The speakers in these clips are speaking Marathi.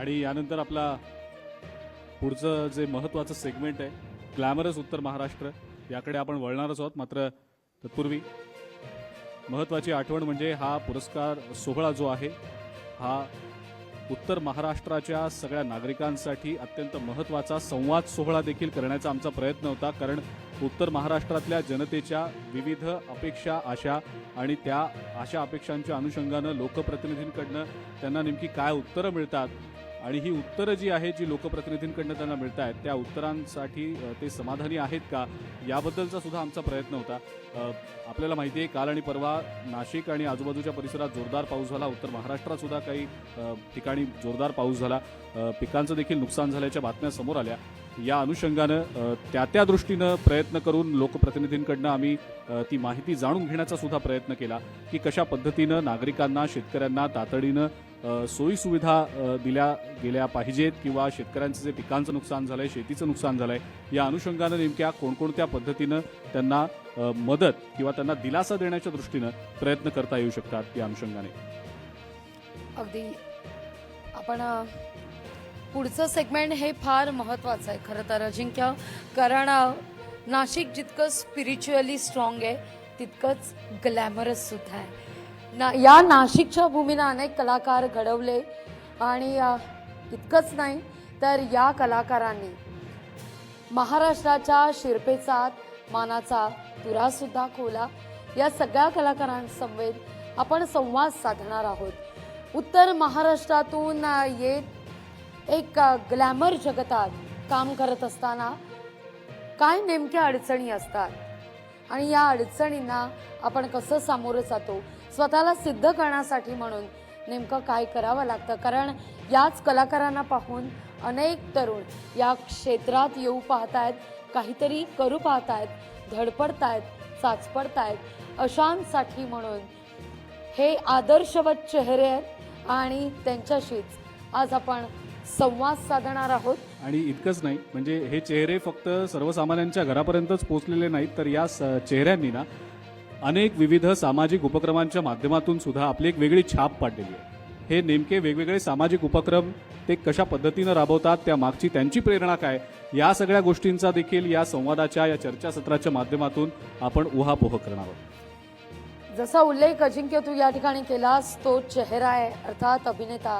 आणि यानंतर आपला पुढचं जे महत्त्वाचं सेगमेंट आहे ग्लॅमरस उत्तर महाराष्ट्र याकडे आपण वळणारच आहोत. मात्र तत्पूर्वी महत्त्वाची आठवण म्हणजे हा पुरस्कार सोहळा जो आहे हा उत्तर महाराष्ट्राच्या सगळ्या नागरिकांसाठी अत्यंत महत्त्वाचा संवाद सोहळा देखील करण्याचा आमचा प्रयत्न होता. कारण उत्तर महाराष्ट्रातल्या जनतेच्या विविध अपेक्षा आशा आणि त्या आशा अपेक्षांच्या अनुषंगानं लोकप्रतिनिधींकडनं त्यांना नेमकी काय उत्तरं मिळतात आणि ही उत्तरं जी आहेत जी लोकप्रतिनिधींकडनं त्यांना मिळत आहेत त्या उत्तरांसाठी ते समाधानी आहेत का याबद्दलचा सुद्धा आमचा प्रयत्न होता. आपल्याला माहिती आहे काल आणि परवा नाशिक आणि आजूबाजूच्या परिसरात जोरदार पाऊस झाला. उत्तर महाराष्ट्रात सुद्धा काही ठिकाणी जोरदार पाऊस झाला. पिकांचं देखील नुकसान झाल्याच्या बातम्या समोर आल्या. या अनुषंगानं त्या दृष्टीनं प्रयत्न करून लोकप्रतिनिधींकडनं आम्ही ती माहिती जाणून घेण्याचा सुद्धा प्रयत्न केला की कशा पद्धतीनं नागरिकांना शेतकऱ्यांना तातडीनं सोयीसुविधा दिल्या गेल्या पाहिजेत किंवा शेतकऱ्यांचं जे पिकांचं नुकसान झालंय शेतीचं नुकसान झालंय या अनुषंगानं नेमक्या कोणकोणत्या पद्धतीनं त्यांना मदत किंवा त्यांना दिलासा देण्याच्या दृष्टीनं प्रयत्न करता येऊ शकतात या अनुषंगाने. अगदी आपण पुढचं सेगमेंट हे फार महत्त्वाचं आहे खरं तर अजिंक्य, कारण नाशिक जितकं स्पिरिच्युअली स्ट्रॉंग आहे तितकंच ग्लॅमरस सुद्धा आहे. या नाशिकच्या भूमीनं अनेक कलाकार घडवले आणि इतकंच नाही तर या कलाकारांनी महाराष्ट्राच्या शिरपेचा मानाचा तुरासुद्धा खोला. या सगळ्या कलाकारांसमवेत आपण संवाद साधणार आहोत. उत्तर महाराष्ट्रातून येत एक ग्लॅमर जगतात काम करत असताना काय नेमक्या अडचणी असतात आणि या अडचणींना आपण कसं सामोरं जातो स्वतःला सिद्ध करण्यासाठी म्हणून नेमकं काय करावं लागतं. कारण याच कलाकारांना पाहून अनेक तरुण या क्षेत्रात येऊ पाहतायत, काहीतरी करू पाहतायत, धडपडतायत, चाचपडतायत. अशांसाठी म्हणून हे आदर्शवत चेहरे आहेत आणि त्यांच्याशीच आज आपण संवाद साधणार आहोत. आणि इतकंच नाही म्हणजे हे चेहरे फक्त सर्वसामान्यांच्या घरापर्यंतच पोहोचलेले नाहीत तर या चेहऱ्यांनी ना अनेक विविध सामाजिक उपक्रमांच्या माध्यमातून सुद्धा आपली एक वेगळी छाप पाडलेली आहे. हे नेमके वेगवेगळे सामाजिक उपक्रम ते कशा पद्धतीनं राबवतात त्या मागची त्यांची प्रेरणा काय या सगळ्या गोष्टींचा देखील या संवादाच्या या चर्चासत्राच्या माध्यमातून आपण उहापोह करणार आहोत. जसा उल्लेख अजिंक्य तू या ठिकाणी केलास तो चेहरा आहे अर्थात अभिनेता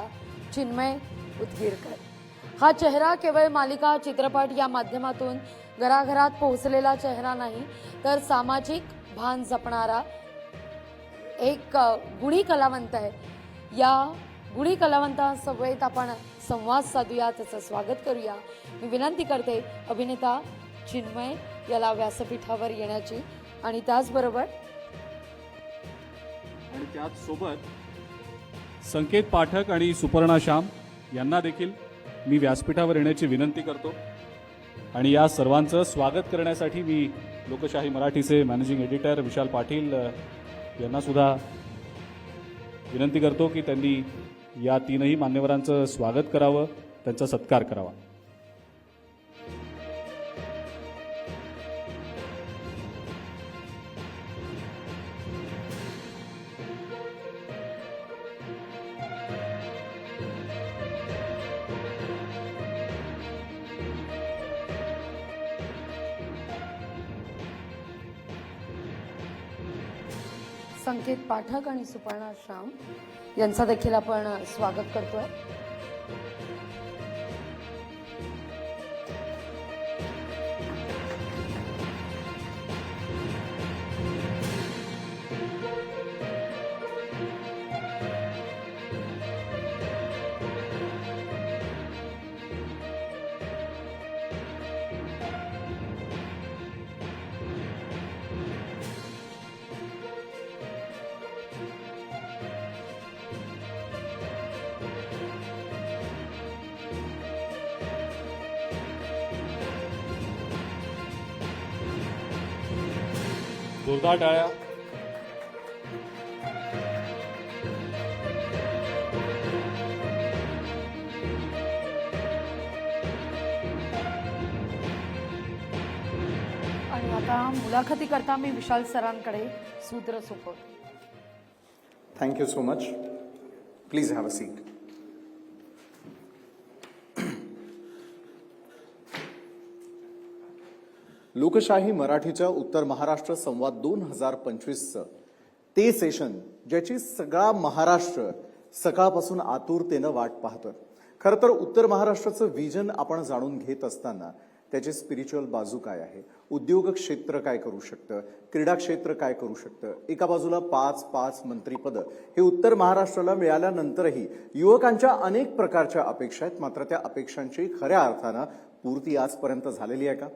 चिन्मय उदगीरकर. हा चेहरा केवळ मालिका चित्रपट या माध्यमातून घराघरात पोहोचलेला चेहरा नाही तर सामाजिक भान जपणारा एक गुणी कलावंत आहे. या गुणी कलावंतांसोबत आपण संवाद साधूया, त्याचं स्वागत करूया. मी विनंती करते अभिनेता चिन्मय याला व्यासपीठावर येण्याची आणि त्याचबरोबर आणि त्याचसोबत संकेत पाठक आणि सुपर्णा श्याम यांना देखील मी व्यासपीठावर येण्याची विनंती करतो. आणि या सर्वांचं स्वागत करण्यासाठी मी लोकशाही मराठीचे मॅनेजिंग एडिटर विशाल पाटील यांना सुद्धा विनंती करतो की त्यांनी या तीनही मान्यवरांचं स्वागत करावं, त्यांचा सत्कार करावा. संकेत पाठक आणि सुपर्णा श्याम यांचा देखील आपण स्वागत करतोय. जोरदार टाळ्या. आणि आता मुलाखती करता मी विशाल सरांकडे सूत्र सोपवते. Thank you so much. Please have a seat. लोकशाही मराठीच्या उत्तर महाराष्ट्र संवाद 2025चं ते सेशन ज्याची सगळा महाराष्ट्र सकाळपासून आतुरतेनं वाट पाहतोय. खरं तर उत्तर महाराष्ट्राचं विजन आपण जाणून घेत असताना त्याची स्पिरिच्युअल बाजू काय आहे, उद्योग क्षेत्र काय करू शकतं, क्रीडा क्षेत्र काय करू शकतं, एका बाजूला 5 मंत्रीपदं हे उत्तर महाराष्ट्राला मिळाल्यानंतरही युवकांच्या अनेक प्रकारच्या अपेक्षा आहेत. मात्र त्या अपेक्षांची खऱ्या अर्थानं पूर्ती आजपर्यंत झालेली आहे का?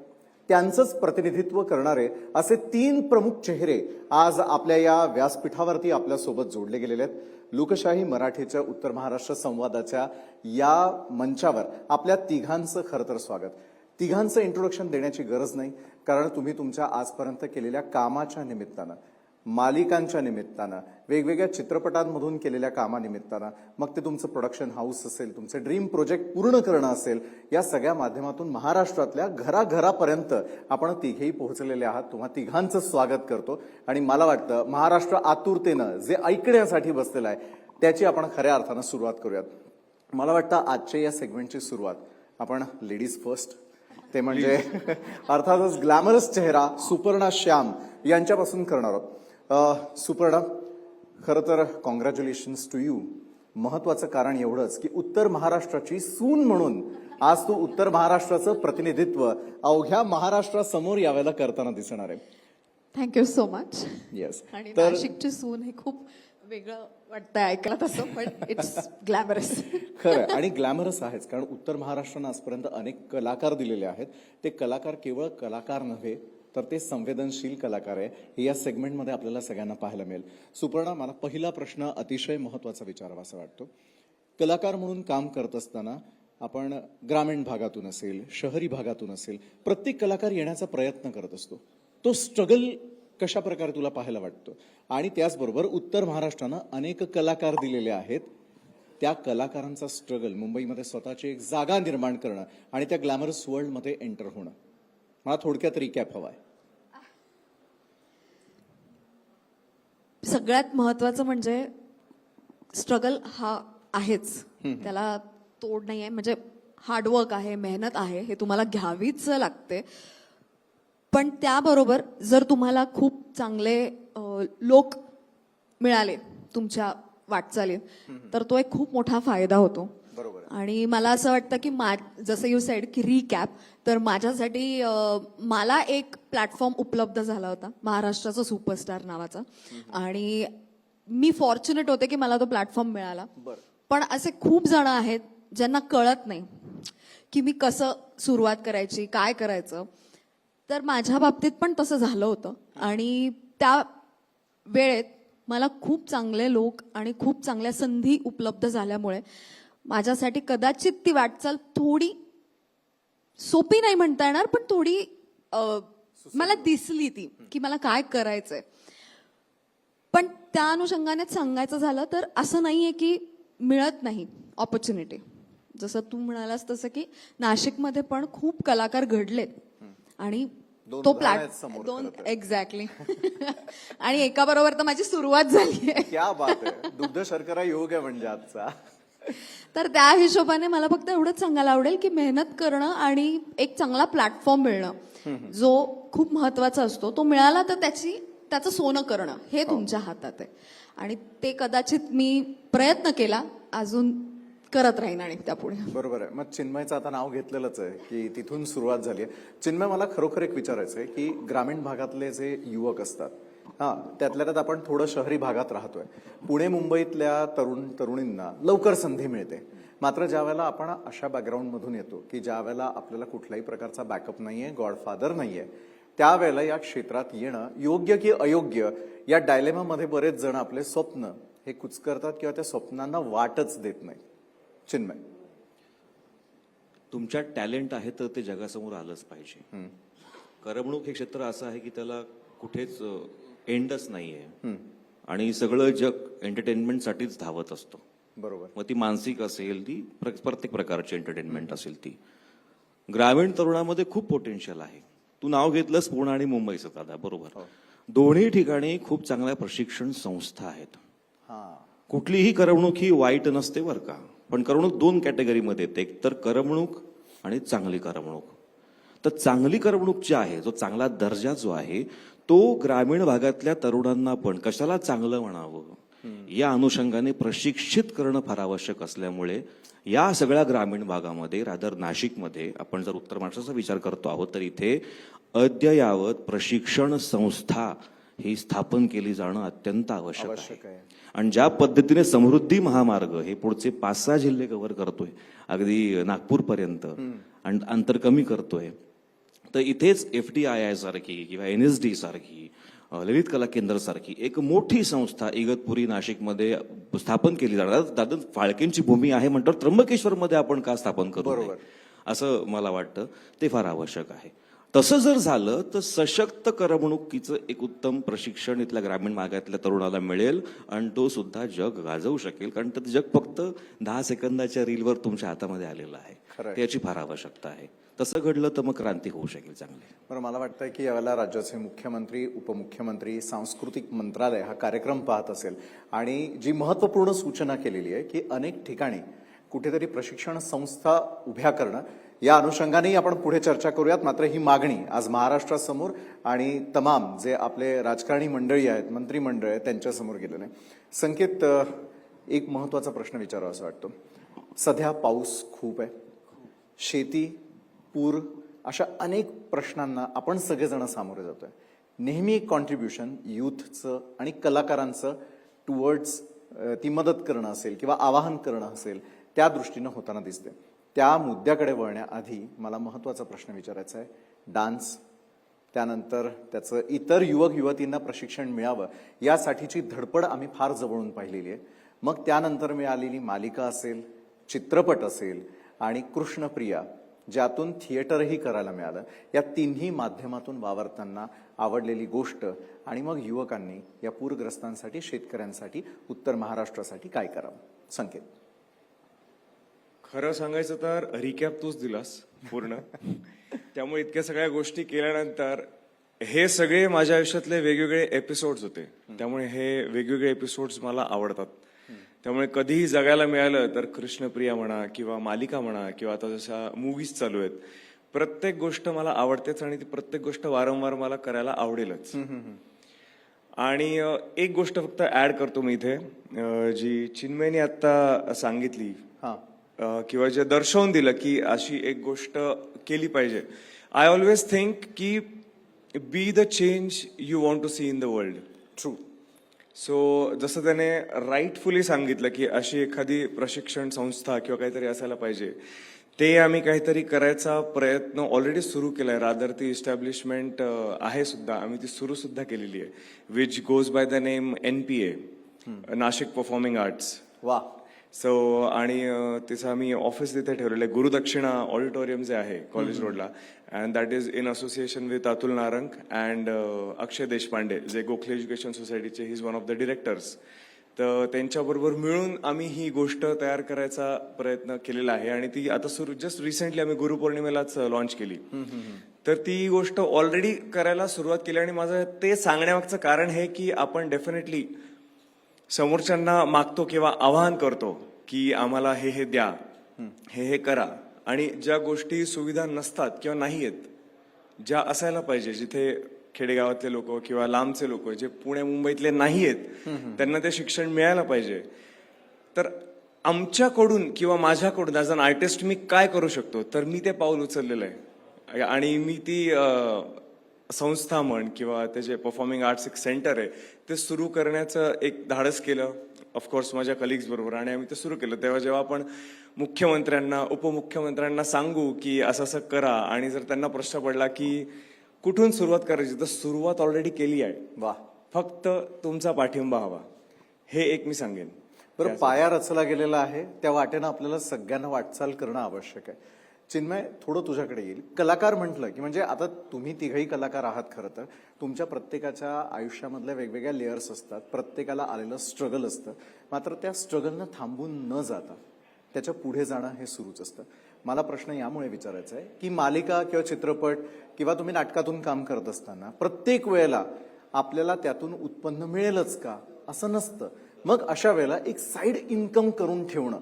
त्यांचंच प्रतिनिधित्व करणारे असे 3 प्रमुख चेहरे आज आपल्या या व्यासपीठावरती आपल्यासोबत जोडले गेलेले आहेत. लोकशाही मराठीच्या उत्तर महाराष्ट्र संवादाच्या या मंचावर आपल्या तिघांचं खरं तर स्वागत. तिघांचं इंट्रोडक्शन देण्याची गरज नाही, कारण तुम्ही तुमच्या आजपर्यंत केलेल्या कामाच्या निमित्तानं, मालिकांच्या निमित्तानं, वेगवेगळ्या चित्रपटांमधून केलेल्या कामानिमित्तानं, मग ते तुमचं प्रोडक्शन हाऊस असेल, तुमचे ड्रीम प्रोजेक्ट पूर्ण करणं असेल, या सगळ्या माध्यमातून महाराष्ट्रातल्या घराघरापर्यंत आपण तिघेही पोहोचलेले आहात. तुम्हा तिघांचं स्वागत करतो आणि मला वाटतं महाराष्ट्र आतुरतेनं जे ऐकण्यासाठी बसलेलं आहे त्याची आपण खऱ्या अर्थानं सुरुवात करूयात. मला वाटतं आजच्या या सेगमेंटची सुरुवात आपण लेडीज फर्स्ट, ते म्हणजे अर्थातच ग्लॅमरस चेहरा सुपर्णा श्याम यांच्यापासून करणार आहोत. सुपर्णा, खरं तर कॉंग्रॅच्युलेशन्स टू यू. महत्वाचं कारण एवढंच की उत्तर महाराष्ट्राची सून म्हणून आज तू उत्तर महाराष्ट्राचं प्रतिनिधित्व अवघ्या महाराष्ट्रासमोर यावेळेला करताना दिसणार आहे. Thank you so much. येस. आणि तर नाशिकची सून हे खूप वेगळं वाटतंय ऐकायला तसं, पण इट्स ग्लॅमरस. खरं आणि ग्लॅमरस आहेच, कारण उत्तर महाराष्ट्रानं आजपर्यंत अनेक कलाकार दिलेले आहेत. ते कलाकार केवळ कलाकार नव्हे तर ते संवेदनशील कलाकार आहे. हे या सेगमेंटमध्ये आपल्याला सगळ्यांना पाहायला मिळेल. सुपर्णा, मला पहिला प्रश्न अतिशय महत्वाचा विचारावा असं वाटतो. कलाकार म्हणून काम करत असताना आपण ग्रामीण भागातून असेल, शहरी भागातून असेल, प्रत्येक कलाकार येण्याचा प्रयत्न करत असतो. तो स्ट्रगल कशा प्रकारे तुला पाहायला वाटतो? आणि त्याचबरोबर उत्तर महाराष्ट्रानं अनेक कलाकार दिलेले आहेत, त्या कलाकारांचा स्ट्रगल मुंबईमध्ये स्वतःची एक जागा निर्माण करणं आणि त्या ग्लॅमरस वर्ल्डमध्ये एंटर होणं, मला थोडक्यात रिकॅप हवाय. सगळ्यात महत्वाचं म्हणजे स्ट्रगल हा आहेच, त्याला तोड नाही आहे. म्हणजे हार्डवर्क आहे, मेहनत आहे, हे तुम्हाला घ्यावीच लागते. पण त्याबरोबर जर तुम्हाला खूप चांगले लोक मिळाले तुमच्या वाटचालीत, तर तो एक खूप मोठा फायदा होतो. बरोबर. आणि मला असं वाटतं की जसं यू सेड की रिकॅप, तर माझ्यासाठी मला एक प्लॅटफॉर्म उपलब्ध झाला होता महाराष्ट्राचा सुपरस्टार नावाचा, आणि मी फॉर्च्युनेट होते की मला तो प्लॅटफॉर्म मिळाला. पण असे खूप जण आहेत ज्यांना कळत नाही की मी कसं सुरुवात करायची, काय करायचं. तर माझ्या बाबतीत पण तसं झालं होतं आणि त्या वेळेत मला खूप चांगले लोक आणि खूप चांगल्या संधी उपलब्ध झाल्यामुळे माझ्यासाठी कदाचित ती वाटचाल थोडी सोपी नाही म्हणता येणार, पण थोडी मला दिसली ती की मला काय करायचंय. पण त्या अनुषंगाने सांगायचं झालं तर असं नाहीये की मिळत नाही ऑपॉर्च्युनिटी. जसं तू म्हणालास तसं की नाशिकमध्ये पण खूप कलाकार घडलेत आणि तो दोन एक्झॅक्टली. आणि एका बरोबर तर माझी सुरुवात झाली आहे. क्या बात आहे, दुग्ध शर्करा योग आहे म्हणजे आजचा. तर त्या हिशोबाने मला फक्त एवढंच सांगायला आवडेल की मेहनत करणं आणि एक चांगला प्लॅटफॉर्म मिळणं जो खूप महत्वाचा असतो, तो मिळाला तर त्याचं सोनं करणं हे तुमच्या हातात आहे. आणि ते कदाचित मी प्रयत्न केला, अजून करत राहीन आणि त्यापुढे. बरोबर आहे. मग चिन्मयचं आता नाव घेतलेलंच आहे की तिथून सुरुवात झाली आहे. चिन्मय, मला खरोखर एक विचारायचं आहे की ग्रामीण भागातले जे युवक असतात, त्यातल्या त्यात आपण थोडं शहरी भागात राहतोय, पुणे मुंबईतल्या तरुणींना लवकर संधी मिळते. मात्र ज्या वेळेला आपण अशा बॅकग्राऊंडमधून येतो की ज्या वेळेला आपल्याला कुठल्याही प्रकारचा बॅकअप नाहीये, गॉडफादर नाहीये, त्यावेळेला या क्षेत्रात येणं योग्य की अयोग्य या डायलेमामध्ये बरेच जण आपले स्वप्न हे कुचकरतात किंवा त्या स्वप्नांना वाटच देत नाही. चिन्मय, तुमच्यात टॅलेंट आहे तर ते जगासमोर आलंच पाहिजे. करमणूक हे क्षेत्र असं आहे की त्याला कुठेच एंडच नाहीये आणि सगळं जग एंटरटेनमेंटसाठीच धावत असतो. बरोबर. मग ती मानसिक असेल, ती प्रत्येक प्रकारची एंटरटेनमेंट असेल. ती ग्रामीण तरुणामध्ये खूप पोटेन्शियल आहे. तू नाव घेतलंस पुणे आणि मुंबईचं दादा, बरोबर. दोन्ही ठिकाणी खूप चांगल्या प्रशिक्षण संस्था आहेत. कुठलीही करमणूक ही वाईट नसते बरं का, पण करमणूक 2 कॅटेगरीमध्ये येते, एक तर करमणूक आणि चांगली करमणूक. तर चांगली करमणूक जी आहे, जो चांगला दर्जा जो आहे, तो ग्रामीण भागातल्या तरुणांना पण कशाला चांगलं म्हणावं या अनुषंगाने प्रशिक्षित करणं फार आवश्यक असल्यामुळे या सगळ्या ग्रामीण भागामध्ये, रादर नाशिकमध्ये, आपण जर उत्तर महाराष्ट्राचा विचार करतो आहोत तर इथे अद्ययावत प्रशिक्षण संस्था ही स्थापन केली जाणं अत्यंत आवश्यक आहे. आणि ज्या पद्धतीने समृद्धी महामार्ग हे पुढचे 5-6 जिल्हे कव्हर करतोय, अगदी नागपूरपर्यंत, आणि अंतर कमी करतोय, तर इथेच FTII सारखी किंवा NSD सारखी, ललित कला केंद्र सारखी एक मोठी संस्था इगतपुरी नाशिकमध्ये स्थापन केली जाणार. दादा फाळकेंची भूमी आहे म्हणतात, त्र्यंबकेश्वरमध्ये आपण का स्थापन करू नये? असं मला वाटतं ते फार आवश्यक आहे. तसं जर झालं तर सशक्त करमणुकीचं एक उत्तम प्रशिक्षण इथल्या ग्रामीण भागातल्या तरुणाला मिळेल आणि तो सुद्धा जग गाजवू शकेल. कारण ते जग फक्त 10 सेकंदाच्या रीलवर तुमच्या हातामध्ये आलेलं आहे. त्याची फार आवश्यकता आहे. तसं घडलं तर मग क्रांती होऊ शकेल चांगली. बरं, मला वाटतं की यावेळेला राज्याचे मुख्यमंत्री, उपमुख्यमंत्री, सांस्कृतिक मंत्रालय हा कार्यक्रम पाहत असेल आणि जी महत्त्वपूर्ण सूचना केलेली आहे की अनेक ठिकाणी कुठेतरी प्रशिक्षण संस्था उभ्या करणं, या अनुषंगानेही आपण पुढे चर्चा करूयात. मात्र ही मागणी आज महाराष्ट्रासमोर आणि तमाम जे आपले राजकारणी मंडळी आहेत, मंत्रिमंडळ आहे, त्यांच्यासमोर गेलेलं आहे. संकेत, एक महत्त्वाचा प्रश्न विचारावा असं वाटतो. सध्या पाऊस खूप आहे, शेती, पूर, अशा अनेक प्रश्नांना आपण सगळेजण सामोरे जातोय. नेहमी एक कॉन्ट्रीब्युशन युथचं आणि कलाकारांचं टुवर्ड्स ती मदत करणं असेल किंवा आवाहन करणं असेल, त्या दृष्टीनं होताना दिसते. त्या मुद्द्याकडे वळण्याआधी मला महत्त्वाचा प्रश्न विचारायचा आहे. डान्स, त्यानंतर त्याचं इतर युवक युवतींना प्रशिक्षण मिळावं यासाठीची धडपड आम्ही फार जवळून पाहिलेली आहे. मग त्यानंतर मिळालेली मालिका असेल, चित्रपट असेल आणि कृष्णप्रिया, ज्यातून थिएटरही करायला मिळालं, या तिन्ही माध्यमातून वावरताना आवडलेली गोष्ट आणि मग युवकांनी या पूरग्रस्तांसाठी, शेतकऱ्यांसाठी, उत्तर महाराष्ट्रासाठी काय करावं? संकेत. खरं सांगायचं तर रिकॅप तूच दिलास पूर्ण. त्यामुळे इतक्या सगळ्या गोष्टी केल्यानंतर हे सगळे माझ्या आयुष्यातले वेगवेगळे एपिसोड्स होते. त्यामुळे हे वेगवेगळे एपिसोड्स मला आवडतात. त्यामुळे कधीही जगायला मिळालं तर कृष्णप्रिया म्हणा किंवा मालिका म्हणा किंवा आता जशा मूवीज चालू आहेत, प्रत्येक गोष्ट मला आवडतेच आणि ती प्रत्येक गोष्ट वारंवार मला करायला आवडेलच. आणि एक गोष्ट फक्त ऍड करतो मी इथे, जी चिन्मयने आता सांगितली किंवा जे दर्शवून दिलं की अशी एक गोष्ट केली पाहिजे. आय ऑलवेज थिंक की be the change you want to see in the world. True. So जसं त्याने राईटफुली सांगितलं की अशी एखादी प्रशिक्षण संस्था किंवा काहीतरी असायला पाहिजे, ते आम्ही काहीतरी करायचा प्रयत्न ऑलरेडी सुरू केलाय. रादर ती इस्टॅब्लिशमेंट आहे सुद्धा, आम्ही ती सुरू सुद्धा केलेली आहे, which goes by the name NPA, Nashik performing arts. वा. सो आणि तिचं आम्ही ऑफिस तिथे ठेवलेलं आहे, गुरुदक्षिणा ऑडिटोरियम जे आहे कॉलेज रोडला, and that is in association with Atul Narang and Akshay Deshpande, जे गोखले एज्युकेशन सोसायटीचे, he is one of the directors. तर त्यांच्याबरोबर मिळून आम्ही ही गोष्ट तयार करायचा प्रयत्न केलेला आहे आणि ती आता जस्ट रिसेंटली आम्ही गुरुपौर्णिमेलाच लॉन्च केली. तर ती गोष्ट ऑलरेडी करायला सुरुवात केली आणि माझं ते सांगण्यामागचं कारण हे की आपण डेफिनेटली समोरच्यांना मागतो किंवा आवाहन करतो की आम्हाला हे द्या, हे करा, आणि ज्या गोष्टी सुविधा नसतात किंवा नाही आहेत, ज्या असायला पाहिजे, जिथे खेडेगावातले लोक किंवा लांबचे लोक जे पुणे मुंबईतले नाही आहेत त्यांना ते शिक्षण मिळायला पाहिजे, तर आमच्याकडून किंवा माझ्याकडून ॲज अन आर्टिस्ट मी काय करू शकतो, तर मी ते पाऊल उचललेलं आहे. आणि मी ती संस्था म्हण किंवा त्याचे परफॉर्मिंग आर्ट्स एक सेंटर आहे ते सुरू करण्याचं एक धाडस केलं, ऑफकोर्स माझ्या कलिग्स बरोबर, आणि आम्ही ते सुरू केलं. तेव्हा जेव्हा आपण मुख्यमंत्र्यांना, उपमुख्यमंत्र्यांना सांगू की असं असं करा, आणि जर त्यांना प्रश्न पडला की कुठून सुरुवात करायची, तर सुरुवात ऑलरेडी केली आहे. वा. फक्त तुमचा पाठिंबा हवा, हे एक मी सांगेन. बरं, पाया रचला गेलेला आहे, त्या वाटेनं आपल्याला सगळ्यांना वाटचाल करणं आवश्यक आहे. चिन्मय, थोडं तुझ्याकडे येईल. कलाकार म्हटलं की म्हणजे आता तुम्ही तिघही कलाकार आहात. खरं तर तुमच्या प्रत्येकाच्या आयुष्यामधल्या वेगवेगळ्या लेयर्स असतात, प्रत्येकाला आलेलं स्ट्रगल असतं. मात्र त्या स्ट्रगलनं थांबून न जाता त्याच्या पुढे जाणं हे सुरूच असतं. मला प्रश्न यामुळे विचारायचा आहे की मालिका किंवा चित्रपट किंवा तुम्ही नाटकातून काम करत असताना प्रत्येक वेळेला आपल्याला त्यातून उत्पन्न मिळेलच का, असं नसतं. मग अशा वेळेला एक साईड इन्कम करून ठेवणं,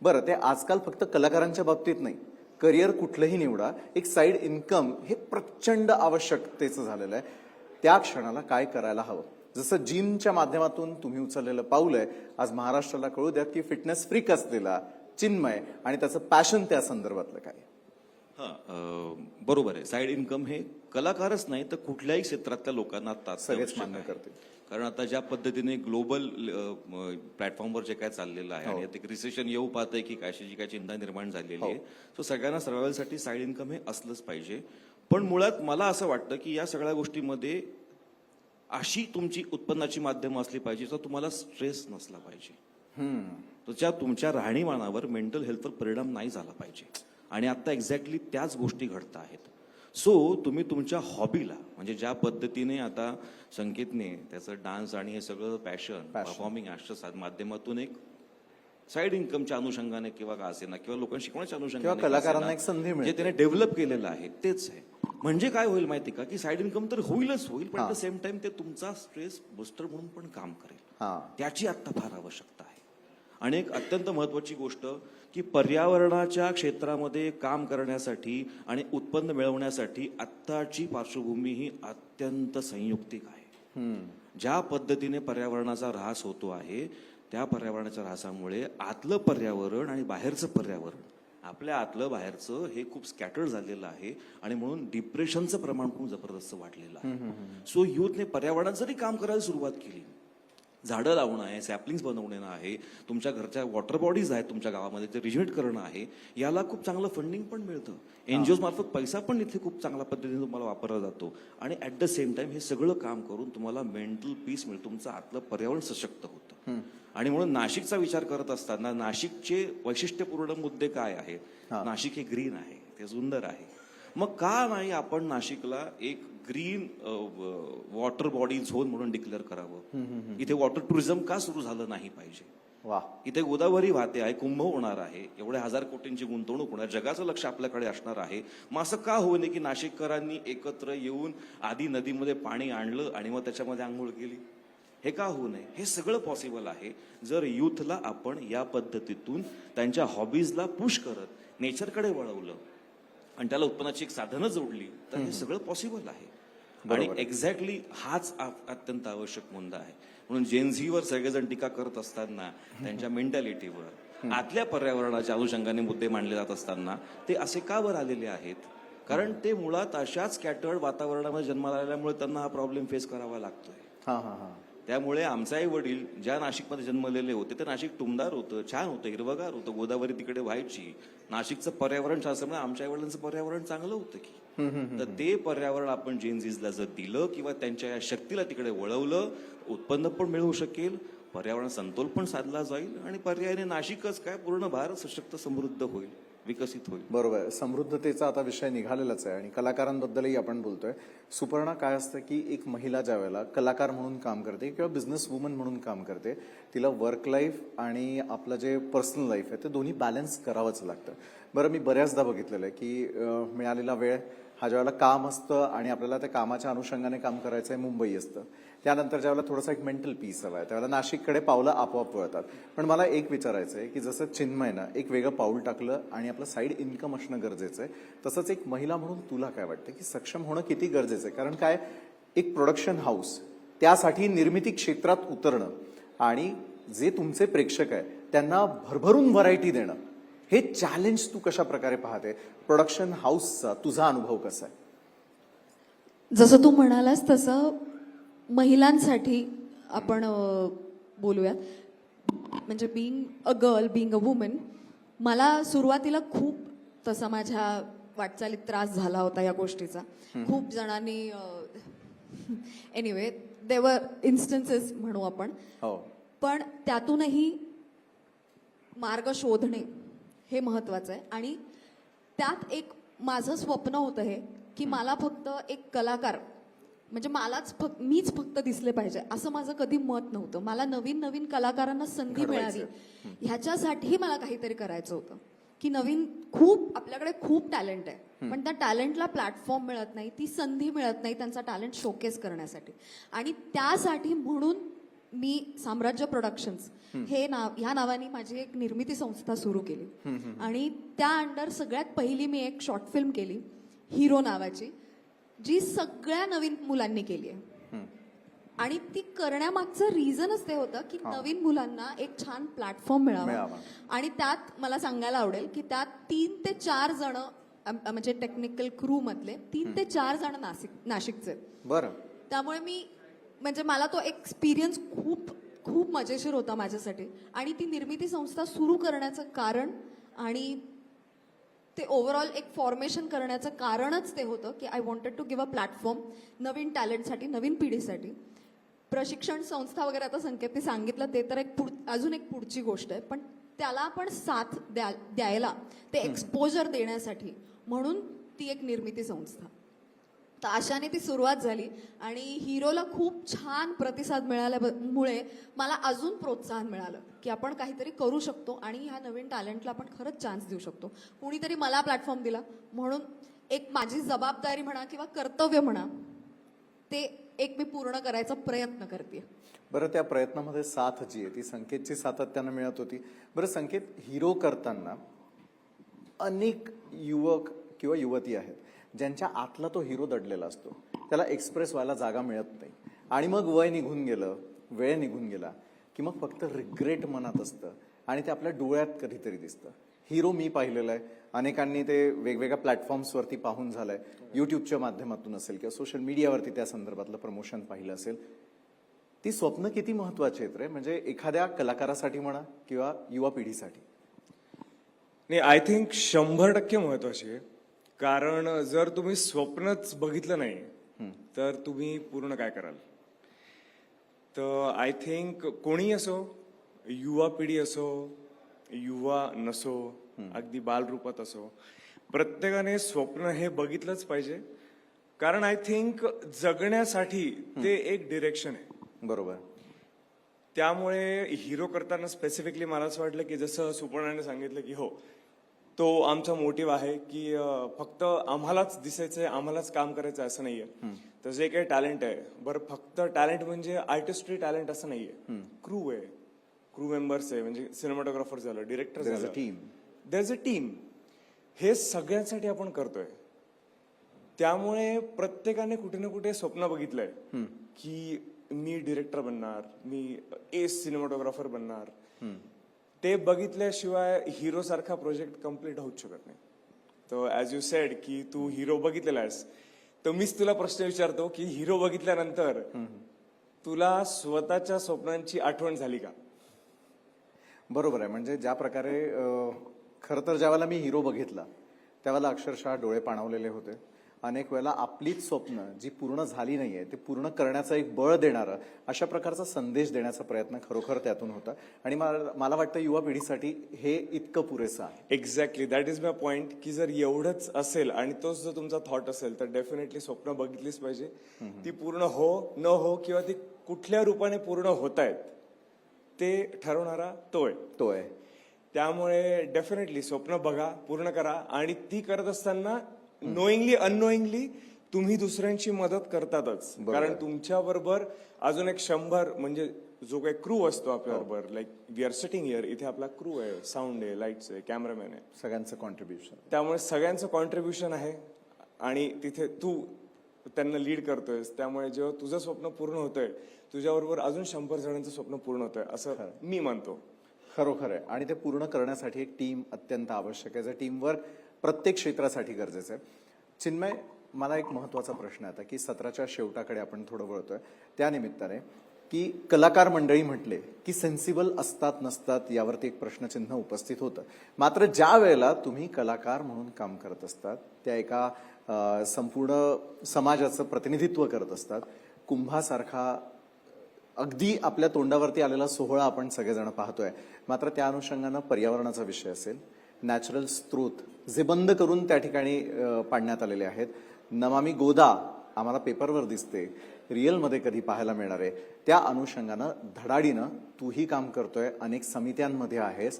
बरं, ते आजकाल फक्त कलाकारांच्या बाबतीत नाही, करिअर कुठलंही निवडा, एक साईड इन्कम हे प्रचंड आवश्यकतेचं झालेलं आहे. त्या क्षणाला काय करायला हवं? जसं जिमच्या माध्यमातून तुम्ही उचललेलं पाऊल आहे, आज महाराष्ट्राला कळू द्या की फिटनेस फ्रीक असलेला चिन्मय आणि त्याचं पॅशन त्या संदर्भातलं काय. बरोबर आहे. साईड इन्कम हे कलाकारच नाही तर कुठल्याही क्षेत्रातल्या लोकांना आता सगळेच आवश्यक मान्य आहे. करतील. कारण आता ज्या पद्धतीने ग्लोबल प्लॅटफॉर्मवर जे काय चाललेलं आहे आणि एक रिसेशन येऊ पाहतंय की कशाची काय चिंता निर्माण झालेली आहे, सो सगळ्यांना सर्वांसाठी साईड इन्कम हे असलंच पाहिजे. पण मुळात मला असं वाटतं की या सगळ्या गोष्टीमध्ये अशी तुमची उत्पन्नाची माध्यमं असली पाहिजे तर तुम्हाला स्ट्रेस नसला पाहिजे, त्याच्या तुमच्या राहणीमानावर मेंटल हेल्थवर परिणाम नाही झाला पाहिजे. आणि आता एक्झॅक्टली त्याच गोष्टी घडत आहेत. सो तुम्ही तुमच्या हॉबीला म्हणजे ज्या पद्धतीने आता संकेतने त्याचं डान्स आणि हे सगळं पॅशन परफॉर्मिंग आर्ट्सच्या माध्यमातून एक साईड इन्कमच्या अनुषंगाने किंवा का असे ना किंवा लोकांना शिकवण्याच्या अनुषंगाने किंवा कलाकारांना एक संधी मिळते. जे त्याने डेव्हलप केलेलं आहे तेच आहे. म्हणजे काय होईल माहिती का की साईड इन्कम तर होईलच होईल, पण ॲट द सेम टाइम ते तुमचा स्ट्रेस बुस्टर म्हणून पण काम करेल. त्याची आता फार आवश्यकता आहे. आणि एक अत्यंत महत्वाची गोष्ट की पर्यावरणाच्या क्षेत्रामध्ये काम करण्यासाठी आणि उत्पन्न मिळवण्यासाठी आत्ताची पार्श्वभूमी ही अत्यंत संयुक्तिक आहे. ज्या पद्धतीने पर्यावरणाचा ऱ्हास होतो आहे त्या पर्यावरणाच्या ऱ्हासामुळे आतलं पर्यावरण आणि बाहेरचं पर्यावरण, आपल्या आतलं बाहेरचं हे खूप स्कॅटर्ड झालेलं आहे आणि म्हणून डिप्रेशनचं प्रमाण खूप जबरदस्त वाढलेलं आहे. सो युथने पर्यावरणात जरी काम करायला सुरुवात केली, झाडं लावणं आहे, सॅपलिंग्स बनवणं आहे, तुमच्या घरच्या वॉटर बॉडीज आहेत तुमच्या गावामध्ये ते रिजिनेट करणं आहे, याला खूप चांगलं फंडिंग पण मिळतं. एनजीओ मार्फत पैसा पण इथे खूप चांगल्या पद्धतीने तुम्हाला वापरला जातो. आणि ऍट द सेम टाइम हे सगळं काम करून तुम्हाला मेंटल पीस मिळतं, तुमचं आतलं पर्यावरण सशक्त होतं. आणि म्हणून नाशिकचा विचार करत असताना नाशिकचे वैशिष्ट्यपूर्ण मुद्दे काय आहेत? नाशिक हे ग्रीन आहे, ते सुंदर आहे. मग का नाही आपण नाशिकला एक ग्रीन वॉटर बॉडी झोन म्हणून डिक्लेअर करावं? इथे वॉटर टुरिझम का सुरू झालं नाही पाहिजे? इथे गोदावरी वाहते आहे, कुंभ होणार आहे, एवढे 1000 कोटींची गुंतवणूक होणार, जगाचं लक्ष आपल्याकडे असणार आहे. मग असं का होऊ नये की नाशिककरांनी एकत्र येऊन आधी नदीमध्ये पाणी आणलं आणि मग त्याच्यामध्ये आंघोळ केली? हे का होऊ नये? हे सगळं पॉसिबल आहे जर युथला आपण या पद्धतीतून त्यांच्या हॉबीजला पुश करत नेचरकडे वळवलं आणि त्याला उत्पन्नाची एक साधनं जोडली तर हे सगळं पॉसिबल आहे. आणि एक्झॅक्टली हाच अत्यंत आवश्यक मुद्दा आहे. म्हणून जेनझीवर सगळेजण टीका करत असताना त्यांच्या मेंटॅलिटीवर आतल्या पर्यावरणाच्या अनुषंगाने मुद्दे मांडले जात असताना ते असे का वर आलेले आहेत? कारण ते मुळात अशाच स्कॅटर्ड वातावरणामध्ये जन्माला आल्यामुळे त्यांना हा प्रॉब्लेम फेस करावा लागतोय. त्यामुळे आमचे आई वडील ज्या नाशिकमध्ये जन्मलेले होते ते नाशिक टुमदार होतं, छान होतं, हिरवगार होतं, गोदावरी तिकडे व्हायची, नाशिकचं पर्यावरण छान असल्यामुळे आमच्या आई वडिलांचं पर्यावरण चांगलं होतं की. तर ते पर्यावरण आपण जेनझीजला जर दिलं किंवा त्यांच्या या शक्तीला तिकडे वळवलं, उत्पन्न पण मिळवू शकेल, पर्यावरण समतोल पण साधला जाईल आणि पर्यायाने नाशिकच काय पूर्ण भारत सशक्त समृद्ध होईल, विकसित होईल. बरोबर. समृद्धतेचा आता विषय निघालेलाच आहे आणि कलाकारांबद्दलही आपण बोलतोय. सुपर्णा, काय असतं की एक महिला ज्या वेळेला कलाकार म्हणून काम करते किंवा बिझनेस वुमन म्हणून काम करते, तिला वर्क लाईफ आणि आपलं जे पर्सनल लाईफ आहे ते दोन्ही बॅलन्स करावंच लागतं. बरं, मी बऱ्याचदा बघितलेलं आहे की मिळालेला वेळ हा ज्यावेळेला काम असतं आणि आपल्याला त्या कामाच्या अनुषंगाने काम करायचं आहे, मुंबई असतं, त्यानंतर ज्यावेळेला थोडासा एक मेंटल पीस हवा आहे त्यावेळेला नाशिककडे पावलं आपोआप वळतात. पण मला एक विचारायचं आहे की जसं चिन्मयनं एक वेगळं पाऊल टाकलं आणि आपलं साईड इन्कम असणं गरजेचं आहे, तसंच एक महिला म्हणून तुला काय वाटतं की सक्षम होणं किती गरजेचं आहे? कारण काय, एक प्रोडक्शन हाऊस, त्यासाठी निर्मिती क्षेत्रात उतरणं आणि जे तुमचे प्रेक्षक आहे त्यांना भरभरून व्हरायटी देणं, हे चॅलेंज तू कशा प्रकारे पाहते? प्रोडक्शन हाऊसचा तुझा अनुभव कसा आहे? जसं तू म्हणालास तसं महिलांसाठी आपण बोलूयात. म्हणजे being a girl, being a woman, मला सुरुवातीला खूप तसा माझ्या वाटचालीत त्रास झाला होता या गोष्टीचा. खूप जणांनी एनिवे देवर इन्स्टन्सेस म्हणू आपण, पण त्यातूनही मार्ग शोधणे हे महत्वाचं आहे. आणि त्यात एक माझं स्वप्न होतं हे की मला फक्त एक कलाकार म्हणजे मीच फक्त दिसले पाहिजे असं माझं कधी मत नव्हतं. मला नवीन नवीन कलाकारांना संधी मिळावी ह्याच्यासाठी मला काहीतरी करायचं होतं. की नवीन आपल्याकडे खूप टॅलेंट आहे, पण त्या टॅलेंटला प्लॅटफॉर्म मिळत नाही, ती संधी मिळत नाही त्यांचा टॅलेंट शोकेस करण्यासाठी. आणि त्यासाठी म्हणून मी साम्राज्य प्रोडक्शन्स हे नाव ह्या नावाने माझी एक निर्मिती संस्था सुरू केली आणि त्या अंडर सगळ्यात पहिली मी एक शॉर्ट फिल्म केली हिरो नावाची, जी सगळ्या नवीन मुलांनी केली आहे. आणि ती करण्यामागचं रिझनच ते होतं की नवीन मुलांना एक छान प्लॅटफॉर्म मिळावा. आणि त्यात मला सांगायला आवडेल की त्यात 3 ते 4 जण म्हणजे टेक्निकल क्रू मधले 3 ते 4 जण नाशिकचे. बरं. त्यामुळे मी म्हणजे मला तो एक्सपिरियन्स खूप खूप मजेशीर होता माझ्यासाठी. आणि ती निर्मिती संस्था सुरू करण्याचं कारण आणि ते ओव्हरऑल एक फॉर्मेशन करण्याचं कारणच ते होतं की I wanted to give a platform नवीन टॅलेंटसाठी, नवीन पिढीसाठी. प्रशिक्षण संस्था वगैरे आता संकेतने सांगितलं ते तर अजून एक पुढची गोष्ट आहे, पण त्याला पण साथ द्यायला ते एक्सपोजर देण्यासाठी म्हणून ती एक निर्मिती संस्था. तर अशाने ती सुरुवात झाली आणि हिरोला खूप छान प्रतिसाद मिळाल्यामुळे मला अजून प्रोत्साहन मिळालं की आपण काहीतरी करू शकतो आणि ह्या नवीन टॅलेंटला आपण खरंच चान्स देऊ शकतो. कुणीतरी मला प्लॅटफॉर्म दिला म्हणून एक माझी जबाबदारी म्हणा किंवा कर्तव्य म्हणा ते एक मी पूर्ण करायचा प्रयत्न करते. बरं, त्या प्रयत्नामध्ये साथ जी आहे ती संकेतची सातत्यानं मिळत होती. बरं संकेत, हिरो करताना अनेक युवक किंवा युवती आहेत ज्यांच्या आतला तो हिरो दडलेला असतो, त्याला एक्सप्रेस व्हायला जागा मिळत नाही आणि मग वय निघून गेलं, वेळ निघून गेला की मग फक्त रिग्रेट मनात असतं आणि ते आपल्या डोळ्यात कधीतरी दिसतं. हिरो मी पाहिलेलं आहे, अनेकांनी ते वेगवेगळ्या प्लॅटफॉर्म्सवरती पाहून झालंय, युट्यूबच्या माध्यमातून असेल किंवा सोशल मीडियावरती त्या संदर्भातलं प्रमोशन पाहिलं असेल. ती स्वप्न किती महत्वाची आहेत रे, म्हणजे एखाद्या कलाकारासाठी म्हणा किंवा युवा पिढीसाठी? नाही, आय थिंक 100% महत्वाची आहे. कारण जर तुम्ही स्वप्नच बघितलं नाही तर तुम्ही पूर्ण काय कराल. तर आय थिंक कोणी असो, युवा पिढी असो, युवा नसो, अगदी बालरूपात असो, प्रत्येकाने स्वप्न हे बघितलंच पाहिजे. कारण आय थिंक जगण्यासाठी ते एक डिरेक्शन आहे. बरोबर. त्यामुळे हिरो करताना स्पेसिफिकली मला असं वाटलं की जसं सुपर्णाने सांगितलं की हो, तो आमचा मोटिव्ह आहे की फक्त आम्हालाच दिसायचंय, आम्हालाच काम करायचं असं नाहीये. तर जे काही टॅलेंट आहे, बरं फक्त टॅलेंट म्हणजे आर्टिस्ट्री टॅलेंट असं नाहीये, क्रू आहे, क्रू मेंबर्स आहे, म्हणजे सिनेमॅटोग्राफर झालं, डिरेक्टर झालं, देयर इज अ टीम. हे सगळ्यांसाठी आपण करतोय. त्यामुळे प्रत्येकाने कुठे ना कुठे स्वप्न बघितलंय की मी डिरेक्टर बनणार, मी सिनेमॅटोग्राफर बनणार. ते बघितल्याशिवाय हिरो सारखा प्रोजेक्ट कम्प्लीट होऊच शकत नाही. तर ऍज यू सेड की तू हिरो बघितलेला आहेस, तर मीच तुला प्रश्न विचारतो की हिरो बघितल्यानंतर तुला स्वतःच्या स्वप्नांची आठवण झाली का? बरोबर आहे. म्हणजे ज्या प्रकारे खरं तर ज्यावेळेला मी हिरो बघितला त्यावेळेला अक्षरशः डोळे पाणावलेले होते. अनेक वेळेला आपलीच स्वप्न जी पूर्ण झाली नाहीये ते पूर्ण करण्याचा एक बळ देणारा अशा प्रकारचा संदेश देण्याचा प्रयत्न खरोखर त्यातून होता आणि मला वाटतं युवा पिढीसाठी हे इतकं पुरेसं आहे. Exactly, that is my point की जर एवढंच असेल आणि तोच जर तुमचा थॉट असेल तर डेफिनेटली स्वप्न बघितलीच पाहिजे. ती पूर्ण हो न हो किंवा ती कुठल्या रूपाने पूर्ण होत आहेत ते ठरवणारा तो आहे. त्यामुळे डेफिनेटली स्वप्न बघा, पूर्ण करा आणि ती करत असताना नोईंगली अननोईंगली तुम्ही दुसऱ्यांची मदत करतातच. कारण तुमच्या बरोबर अजून एक 100 म्हणजे जो काही क्रू असतो आपल्याबरोबर, like we are sitting here, इथे आपला क्रू आहे, साऊंड आहे, लाईट्स आहे, कॅमेरामॅन आहे, सगळ्यांचं कॉन्ट्रीब्युशन. त्यामुळे सगळ्यांचं कॉन्ट्रीब्युशन आहे आणि तिथे तू त्यांना लीड करतोयस. त्यामुळे जेव्हा तुझं स्वप्न पूर्ण होतंय तुझ्याबरोबर अजून 100 जणांचं स्वप्न पूर्ण होतंय असं मी मानतो. खरोखर आहे. आणि ते पूर्ण करण्यासाठी एक टीम अत्यंत आवश्यक आहे. टीमवर्क प्रत्येक क्षेत्रासाठी गरजेचं आहे. चिन्मय, मला एक महत्वाचा प्रश्न आहे आता की सत्राच्या शेवटाकडे आपण थोडं वळतोय त्या निमित्ताने की कलाकार मंडळी म्हटले की सेन्सिबल असतात नसतात यावरती एक प्रश्नचिन्ह उपस्थित होतं. मात्र ज्या वेळेला तुम्ही कलाकार म्हणून काम करत असतात, त्या एका संपूर्ण समाजाचं प्रतिनिधित्व करत असतात, कुंभासारखा अगदी आपल्या तोंडावरती आलेला सोहळा आपण सगळेजण पाहतोय. मात्र त्या अनुषंगानं पर्यावरणाचा विषय असेल, नॅचरल स्त्रोत जे बंद करून त्या ठिकाणी पाडण्यात आलेले आहेत, नमामि गोदा आम्हाला पेपरवर दिसते, रिअलमध्ये कधी पाहायला मिळणार आहे, त्या अनुषंगानं धडाडीनं तूही काम करतोय, अनेक समित्यांमध्ये आहेस.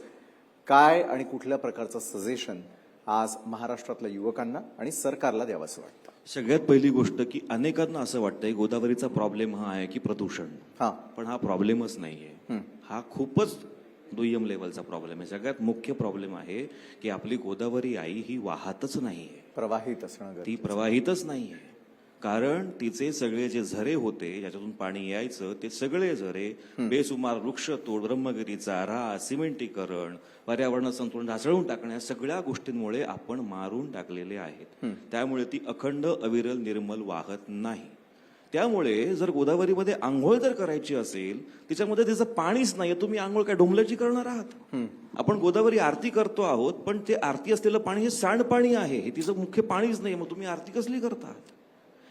काय आणि कुठल्या प्रकारचं सजेशन आज महाराष्ट्रातल्या युवकांना आणि सरकारला द्यावंसं वाटतं? सगळ्यात पहिली गोष्ट की अनेकांना असं वाटतंय गोदावरीचा प्रॉब्लेम हा आहे की प्रदूषण. हा. पण हा प्रॉब्लेमच नाहीये. हा खूपच दुय्यम लेवलचा प्रॉब्लेम आहे. सगळ्यात मुख्य प्रॉब्लेम आहे की आपली गोदावरी आई ही वाहतच नाहीये, प्रवाहित असणं ती गरजेचं. प्रवाहितच नाहीये. कारण तिचे सगळे जे झरे होते ज्याच्यातून पाणी यायचं ते सगळे झरे बेसुमार वृक्षतोड, ब्रह्मगिरीचा ऱ्हास, सिमेंटीकरण, पर्यावरण संतुलन ढासळून टाकण्या सगळ्या गोष्टींमुळे आपण मारून टाकलेले आहेत. त्यामुळे ती अखंड अविरल निर्मल वाहत नाही. त्यामुळे जर गोदावरीमध्ये आंघोळ जर करायची असेल तिच्यामध्ये तिचं पाणीच नाही, तुम्ही आंघोळ काय डोंबल्याची करणार आहात? आपण गोदावरी आरती करतो आहोत पण ते आरती असलेलं पाणी हे सांडपाणी आहे, हे तिचं मुख्य पाणीच नाही, मग तुम्ही आरती कसली करतात?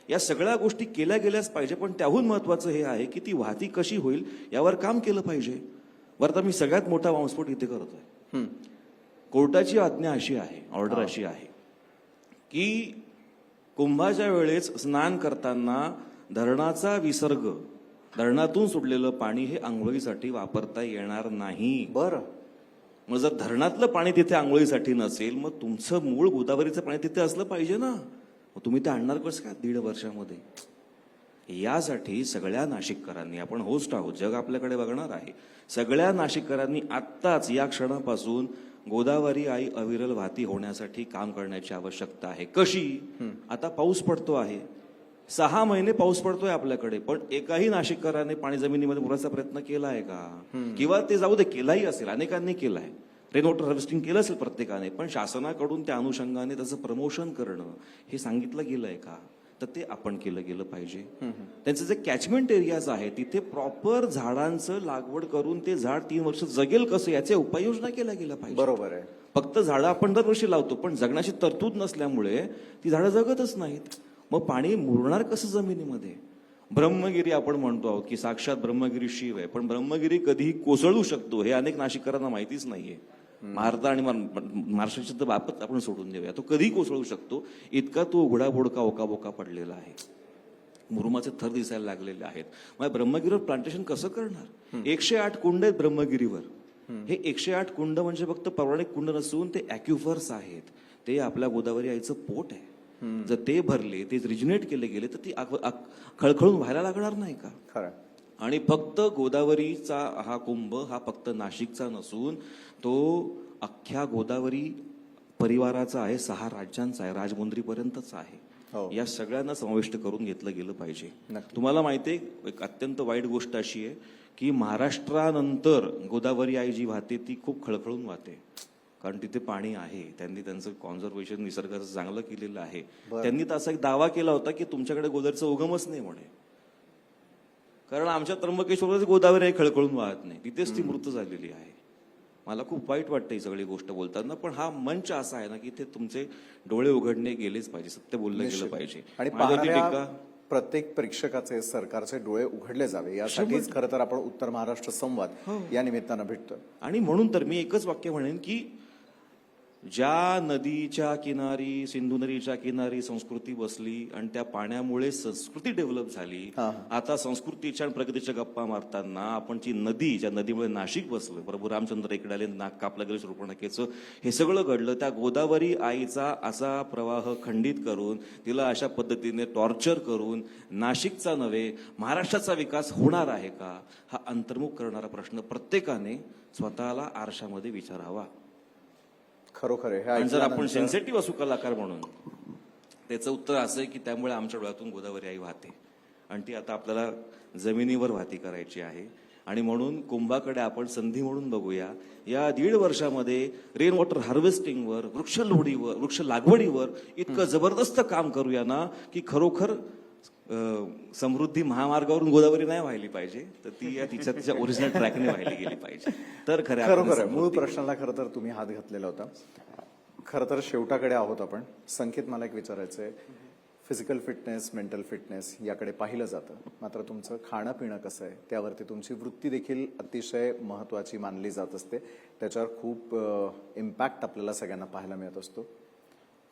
या सगळ्या गोष्टी केल्या गेल्याच पाहिजे. पण त्याहून महत्वाचं हे आहे की ती वाहती कशी होईल यावर काम केलं पाहिजे. बरं, आता मी सगळ्यात मोठा बॉम्बस्फोट इथे करतोय. कोर्टाची आज्ञा अशी आहे, ऑर्डर अशी आहे की कुंभाच्या वेळेस स्नान करताना धरणाचा विसर्ग, धरणातून सोडलेलं पाणी हे आंघोळीसाठी वापरता येणार नाही. बरं. मग जर धरणातलं पाणी तिथे आंघोळीसाठी नसेल मग तुमचं मूळ गोदावरीचं पाणी तिथे असलं पाहिजे ना. मग तुम्ही ते आणणार कसं काय 1.5 वर्षामध्ये? यासाठी सगळ्या नाशिककरांनी, आपण होस्ट आहोत, जग आपल्याकडे बघणार आहे, सगळ्या नाशिककरांनी आत्ताच या क्षणापासून गोदावरी आई अविरल वाहती होण्यासाठी काम करण्याची आवश्यकता आहे. कशी? आता पाऊस पडतो आहे, 6 महिने पाऊस पडतोय आपल्याकडे, पण एकाही नाशिककरांनी पाणी जमिनीमध्ये मुराचा प्रयत्न केला आहे का? किंवा ते जाऊ दे, केलाही असेल, अनेकांनी केलाय, रेन वॉटर हार्वेस्टिंग केलं असेल प्रत्येकाने, पण शासनाकडून त्या अनुषंगाने त्याचं प्रमोशन करणं हे सांगितलं गेलंय का? तर ते आपण केलं गेलं पाहिजे. त्यांचे जे कॅचमेंट एरियाज आहे तिथे प्रॉपर झाडांचं लागवड करून ते झाड 3 वर्ष जगेल कसं याच्या उपाययोजना केल्या गेल्या पाहिजे. बरोबर आहे. फक्त झाडं आपण दरवर्षी लावतो पण जगण्याची तरतूद नसल्यामुळे ती झाडं जगतच नाहीत. मग पाणी मुरणार कसं जमिनीमध्ये? ब्रह्मगिरी आपण म्हणतो आहोत की साक्षात ब्रह्मगिरी शिव आहे, पण ब्रह्मगिरी कधीही कोसळू शकतो हे अनेक नाशिककरांना माहितीच नाहीये. भारत आणि महाराष्ट्राची तर बाबत आपण सोडून देऊया, तो कधीही कोसळू शकतो, इतका तो उघडा बोडका ओकाबोका पडलेला आहे. मुरुमाचे थर दिसायला लागलेले आहेत. मग ब्रह्मगिरीवर प्लांटेशन कसं करणार? 108 कुंड आहेत ब्रह्मगिरीवर. हे 108 कुंड म्हणजे फक्त पौराणिक कुंड नसून ते ॲक्युफर्स आहेत, ते आपल्या गोदावरी आईचं पोट आहे. जर ते भरले, ते रिजिनेट केले गेले तर ती खळखळून व्हायला लागणार नाही का? खरं. आणि फक्त गोदावरीचा हा कुंभ हा फक्त नाशिकचा नसून तो अख्ख्या गोदावरी परिवाराचा आहे, 6 राज्यांचा आहे, राजमुंद्रीपर्यंतचा आहे. हो. या सगळ्यांना समाविष्ट करून घेतलं गेलं पाहिजे. नक्की. तुम्हाला माहितीये एक अत्यंत वाईट गोष्ट अशी आहे की महाराष्ट्रानंतर गोदावरी आई जी वाहते ती खूप खळखळून वाहते, कारण तिथे पाणी आहे. त्यांनी त्यांचं कॉन्झर्वेशन निसर्गाचं चांगलं केलेलं आहे. त्यांनी तर असा एक दावा केला होता की तुमच्याकडे गोदावरीचा उगमच नाही म्हणे, कारण आमच्या त्र्यंबकेश्वरच गोदावरी आई खळखळून वाहत नाही, तिथेच ती मृत झालेली आहे. मला खूप वाईट वाटतं ही सगळी गोष्ट बोलताना, पण हा मंच असा आहे ना की इथे तुमचे डोळे उघडणे गेलेच पाहिजे, सत्य बोललं गेलं पाहिजे. आणि माझ्यावरती पाहणाऱ्या प्रत्येक प्रेक्षकाचे, सरकारचे डोळे उघडले जावे यासाठीच खरं तर आपण उत्तर महाराष्ट्र संवाद या निमित्तानं भेटतोय. आणि म्हणून तर मी एकच वाक्य म्हणेन की ज्या नदीच्या किनारी, सिंधू नदीच्या किनारी संस्कृती बसली आणि त्या पाण्यामुळे संस्कृती डेव्हलप झाली, आता संस्कृतीच्या आणि प्रगतीच्या गप्पा मारताना आपण जी नदी, ज्या नदीमुळे नाशिक बसलं, प्रभू रामचंद्र इकडे आले, नाक कापलं गेलं शूर्पणखेचं, हे सगळं घडलं त्या गोदावरी आईचा असा प्रवाह खंडित करून, तिला अशा पद्धतीने टॉर्चर करून नाशिकचा नव्हे महाराष्ट्राचा विकास होणार आहे का? हा अंतर्मुख करणारा प्रश्न प्रत्येकाने स्वतःला आरशामध्ये विचारावा. खरोखर आहे. आणि जर आपण सेन्सिटिव्ह असू कलाकार म्हणून, त्याचं उत्तर असं आहे की त्यामुळे आमच्या डोळ्यातून गोदावरी आई वाहते आणि ती आता आपल्याला जमिनीवर वाहती करायची आहे. आणि म्हणून कुंभाकडे आपण संधी म्हणून बघूया. या 1.5 वर्षामध्ये रेन वॉटर हार्वेस्टिंगवर, वृक्ष लागवडीवर इतकं जबरदस्त काम करूया ना की खरोखर समृद्धी महामार्गावरून गोदावरी नाही व्हायली पाहिजे, तर ती या तिच्या ओरिजिनल ट्रॅकने व्हायली गेली पाहिजे. तर खरोखर आहे. मूळ प्रश्नाला खरं तर तुम्ही हात घातलेला होता. खरं तर शेवटाकडे आहोत आपण. संकेत, मला एक विचारायचं आहे, फिजिकल फिटनेस, मेंटल फिटनेस याकडे पाहिलं जातं, मात्र तुमचं खाणं पिणं कसं आहे त्यावरती तुमची वृत्ती देखील अतिशय महत्वाची मानली जात असते. त्याच्यावर खूप इम्पॅक्ट आपल्याला सगळ्यांना पाहायला मिळत असतो.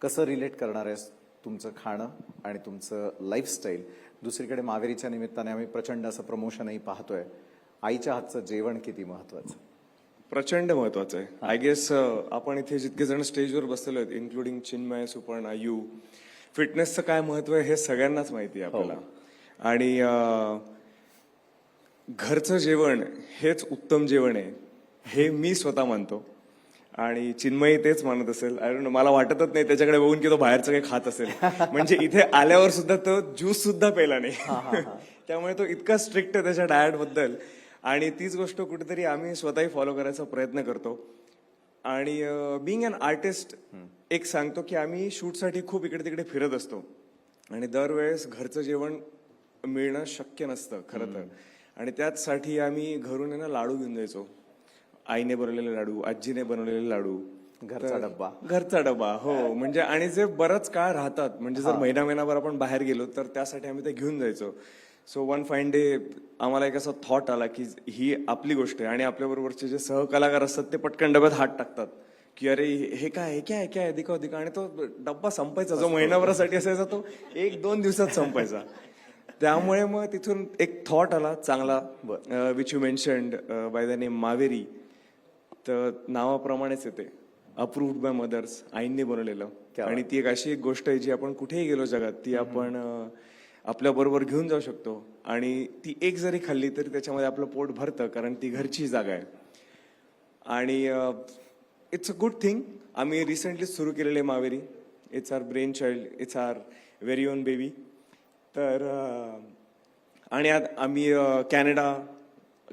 कसं रिलेट करणार आहे तुमचं खाणं आणि तुमचं लाईफस्टाईल? दुसरीकडे मावेरीच्या निमित्ताने आम्ही प्रचंड असं प्रमोशनही पाहतोय. आईच्या हातचं जेवण किती महत्वाचं? प्रचंड महत्वाचं आहे. आय गेस आपण इथे जितके जण स्टेजवर बसलेलो आहेत, इन्क्लुडिंग चिन्मय, सुपर्णा, यू, फिटनेसचं काय महत्व आहे हे सगळ्यांनाच माहिती आहे आपल्याला. आणि घरचं जेवण हेच उत्तम जेवण आहे हे मी स्वतः मानतो आणि चिन्मयी तेच मानत असेल. आय डोंट नो, मला वाटतच नाही त्याच्याकडे बघून की तो बाहेरचं काही खात असेल. म्हणजे इथे आल्यावर सुद्धा तो ज्यूस सुद्धा प्यायला नाही. त्यामुळे तो इतका स्ट्रिक्ट आहे त्याच्या डाएट बद्दल. आणि तीच गोष्ट कुठेतरी आम्ही स्वतःही फॉलो करायचा प्रयत्न करतो. आणि बिईंग अन आर्टिस्ट एक सांगतो की आम्ही शूटसाठी खूप इकडे तिकडे फिरत असतो आणि दरवेळेस घरचं जेवण मिळणं शक्य नसतं खरं तर. आणि त्याचसाठी आम्ही घरून आहे ना लाडू घेऊन जायचो. आईने बनवलेले लाडू, आजीने बनवलेले लाडू, घरचा डबा. हो, म्हणजे आणि जे बरंच काळ राहतात. म्हणजे जर महिनाभर आपण बाहेर गेलो तर त्यासाठी आम्ही ते घेऊन जायचो. सो वन फाईन डे आम्हाला एक असा थॉट आला की ही आपली गोष्ट आहे आणि आपल्याबरोबरचे जे सहकलाकार असतात ते पटकन डब्यात हात टाकतात की अरे हे काय, हे काय, काय दिखाव दिखाव. आणि तो डब्बा संपायचा जो महिनाभरासाठी असायचा तो 1-2 दिवसात संपायचा. त्यामुळे मग तिथून एक थॉट आला चांगला, which you mentioned, by the name Maveri. तर नावाप्रमाणेच येते, अप्रूव्ड बाय मदर्स, आईंनी बनवलेलं. आणि ती एक अशी एक गोष्ट आहे जी आपण कुठेही गेलो जगात ती आपण आपल्या बरोबर घेऊन जाऊ शकतो. आणि ती एक जरी खाल्ली तरी त्याच्यामध्ये आपलं पोट भरतं कारण ती घरची जागा आहे. आणि इट्स अ गुड थिंग. आम्ही रिसेंटली सुरू केलेले Maveri. It's our brain child, it's our very own baby. तर आणि आम्ही कॅनडा,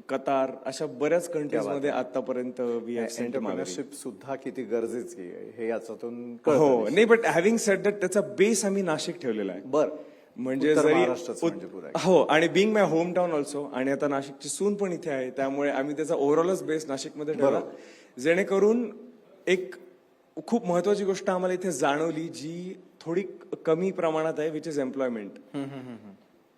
कतार अशा बऱ्याच कंट्रीजमध्ये आतापर्यंत एंटरप्रेन्योरशिप सुद्धा किती गरजेची आहे हे याच्यातून हो नाही. बट हॅव्हिंग सेड दॅट त्याचा बेस आम्ही नाशिक ठेवलेला आहे. बर, म्हणजे हो, आणि बिंग माय होम टाउन ऑल्सो. आणि आता नाशिकची सून पण इथे आहे त्यामुळे आम्ही त्याचा ओव्हरऑलच बेस नाशिकमध्ये ठेवला. जेणेकरून एक खूप महत्वाची गोष्ट आम्हाला इथे जाणवली जी थोडी कमी प्रमाणात आहे, विच इज एम्प्लॉयमेंट.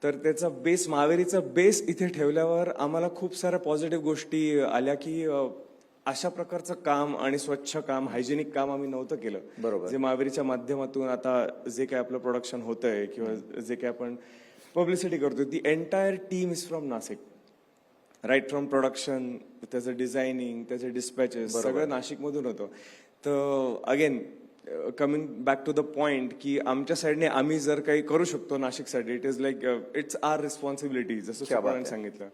तर त्याचा बेस, मावेरीचा बेस इथे ठेवल्यावर आम्हाला खूप साऱ्या पॉझिटिव्ह गोष्टी आल्या की अशा प्रकारचं काम आणि स्वच्छ काम, हायजेनिक काम आम्ही नव्हतं केलं. बरोबर. जे मावेरीच्या माध्यमातून आता जे काही आपलं प्रोडक्शन होतंय किंवा जे काही आपण पब्लिसिटी करतोय, ती entire team is from Nashik. Right from production, त्याचं डिझायनिंग, त्याचे डिस्पॅचेस सगळं नाशिकमधून होतं. तर again coming back to the point की आमच्या साईडने आम्ही जर काही करू शकतो नाशिकसाठी, it is like it's our responsibility. जसं सुपर्णाने सांगितलं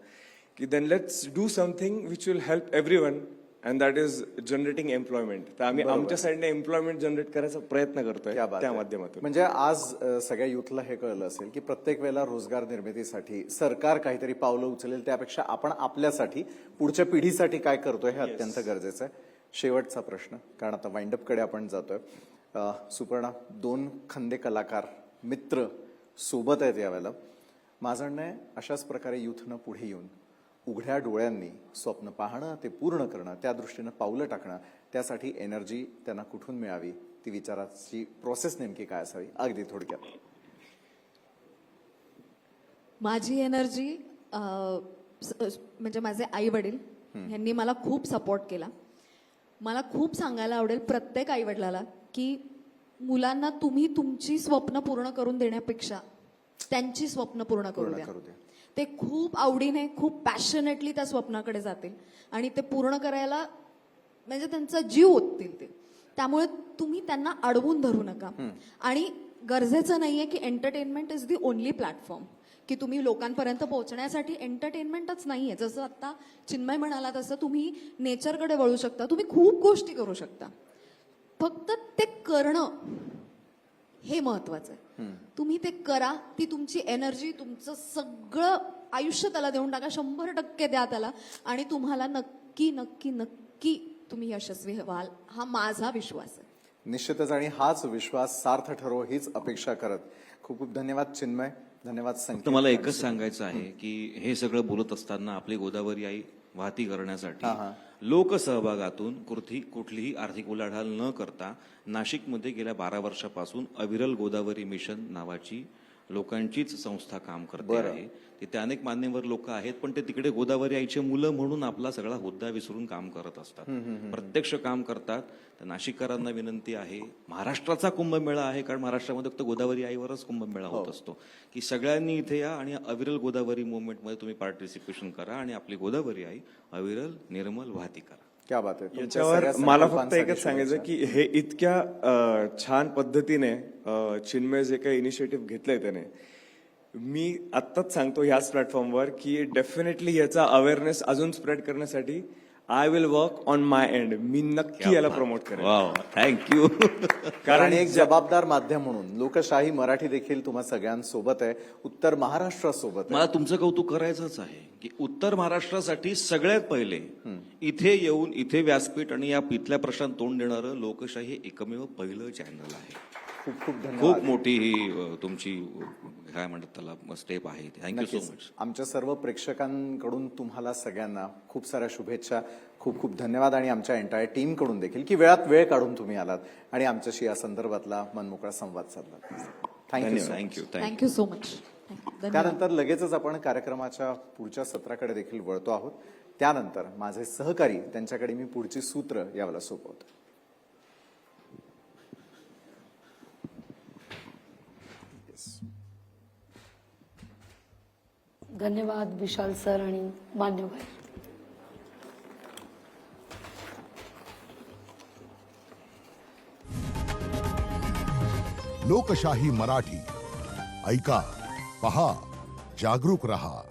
की then let's do something which will help everyone and that is generating employment. तर आम्ही आमच्या साईडने एम्प्लॉयमेंट जनरेट करायचा प्रयत्न करतोय त्या माध्यमातून. म्हणजे आज सगळ्या युथला हे कळलं असेल की प्रत्येक वेळेला रोजगार निर्मितीसाठी सरकार काहीतरी पावलं उचलेल त्यापेक्षा आपण आपल्यासाठी, पुढच्या पिढीसाठी काय करतोय हे अत्यंत गरजेचं आहे. शेवटचा प्रश्न, कारण आता वाइंडअप कडे आपण जातोय. सुपर्णा, 2 खंदे कलाकार मित्र सोबत आहेत यावेळेला. माझं म्हणणं आहे अशाच प्रकारे युथनं पुढे येऊन उघड्या डोळ्यांनी स्वप्न पाहणं, ते पूर्ण करणं, त्या दृष्टीनं पावलं टाकणं, त्यासाठी एनर्जी त्यांना कुठून मिळावी, ती विचाराची प्रोसेस नेमकी काय असावी, अगदी थोडक्यात. माझी एनर्जी म्हणजे माझे आई वडील यांनी मला खूप सपोर्ट केला. मला खूप सांगायला आवडेल प्रत्येक आई वडिलाला की मुलांना तुम्ही तुमची स्वप्न पूर्ण करून देण्यापेक्षा त्यांची स्वप्न पूर्ण करू द्या. ते खूप आवडीने, खूप पॅशनेटली त्या स्वप्नाकडे जातील आणि ते पूर्ण करायला म्हणजे त्यांचा जीव ओततील ते. त्यामुळे तुम्ही त्यांना अडवून धरू नका. आणि गरजेचं नाहीये की entertainment is the only platform, की तुम्ही लोकांपर्यंत पोहोचण्यासाठी एंटरटेनमेंटच नाहीये. जसं आता चिन्मय म्हणाला तसं तुम्ही नेचरकडे वळू शकता, तुम्ही खूप गोष्टी करू शकता. फक्त ते करणं हे महत्वाचं आहे. तुम्ही ते करा, ती तुमची एनर्जी, तुमचं सगळं आयुष्य त्याला देऊन टाका, 100% द्या त्याला आणि तुम्हाला नक्की नक्की नक्की तुम्ही यशस्वी व्हाल, हा माझा विश्वास आहे. निश्चितच, आणि हाच विश्वास सार्थ ठरो हीच अपेक्षा करत खूप खूप धन्यवाद चिन्मय, धन्यवाद संकेत. तर मला एकच सांगायचं आहे की हे सगळं बोलत असताना आपली गोदावरी आई वाहती करण्यासाठी लोकसहभागातून कुठलीही आर्थिक उलाढाल न करता नाशिकमध्ये गेल्या 12 वर्षापासून अविरल गोदावरी मिशन नावाची लोकांचीच संस्था काम करते आहे. तिथे अनेक मान्यवर लोक आहेत, पण ते तिकडे गोदावरी आईचे मुलं म्हणून आपला सगळा हुद्दा विसरून काम करत असतात, प्रत्यक्ष काम करतात. तर नाशिककरांना विनंती आहे, महाराष्ट्राचा कुंभमेळा आहे, कारण महाराष्ट्रामध्ये फक्त गोदावरी आईवरच कुंभमेळा होत असतो, की सगळ्यांनी इथे या आणि अविरल गोदावरी मुवमेंटमध्ये तुम्ही पार्टिसिपेशन करा आणि आपली गोदावरी आई अविरल निर्मल वाहती करा. क्या बात आहे. तुमच्या याच्यावर सगळ्या मला फक्त संकल्पांसाठी एकच सांगायचं शुभेच्छा. की हे इतक्या छान पद्धतीने चिन्मय जे काही इनिशिएटिव्ह घेतलंय त्याने, मी आत्ताच सांगतो ह्याच प्लॅटफॉर्मवर की डेफिनेटली याचा अवेअरनेस अजून स्प्रेड करण्यासाठी I will work on my end. मी नक्की याला प्रमोट करेन. Wow, thank you. कारण एक जबाबदार माध्यम म्हणून लोकशाही मराठी देखील तुम्हा सगळ्यांसोबत आहे, उत्तर महाराष्ट्रासोबत आहे. मला तुमचं कौतुक करायचंच आहे की उत्तर महाराष्ट्रासाठी सगळ्यात पहिले इथे येऊन इथे व्यासपीठ आणि या इथल्या प्रश्नांना तोंड देणारं लोकशाही हे एकमेव पहिलं चॅनल आहे. खूप खूप धन्यवाद. खूप मोठी ही तुमची काय म्हणतात त्याला स्टेप आहे. थँक्यू सो नक्कीच. मच. आमच्या सर्व प्रेक्षकांकडून तुम्हाला सगळ्यांना खूप साऱ्या शुभेच्छा, खूप खूप धन्यवाद. आणि आमच्या एंटायर टीमकडून देखील की वेळात वेळ काढून तुम्ही आलात आणि आमच्याशी या संदर्भातला मनमोकळा संवाद साधला. Thank you. Thank you. Thank you so much. धन्यवाद. त्यानंतर लगेचच आपण कार्यक्रमाच्या पुढच्या सत्राकडे देखील वळतो आहोत. त्यानंतर माझे सहकारी त्यांच्याकडे मी पुढची सूत्र यावेळेला सोपवतो. धन्यवाद विशाल सर आणि मान्यवर. लोकशाही मराठी ऐका, पहा, जागरूक रहा.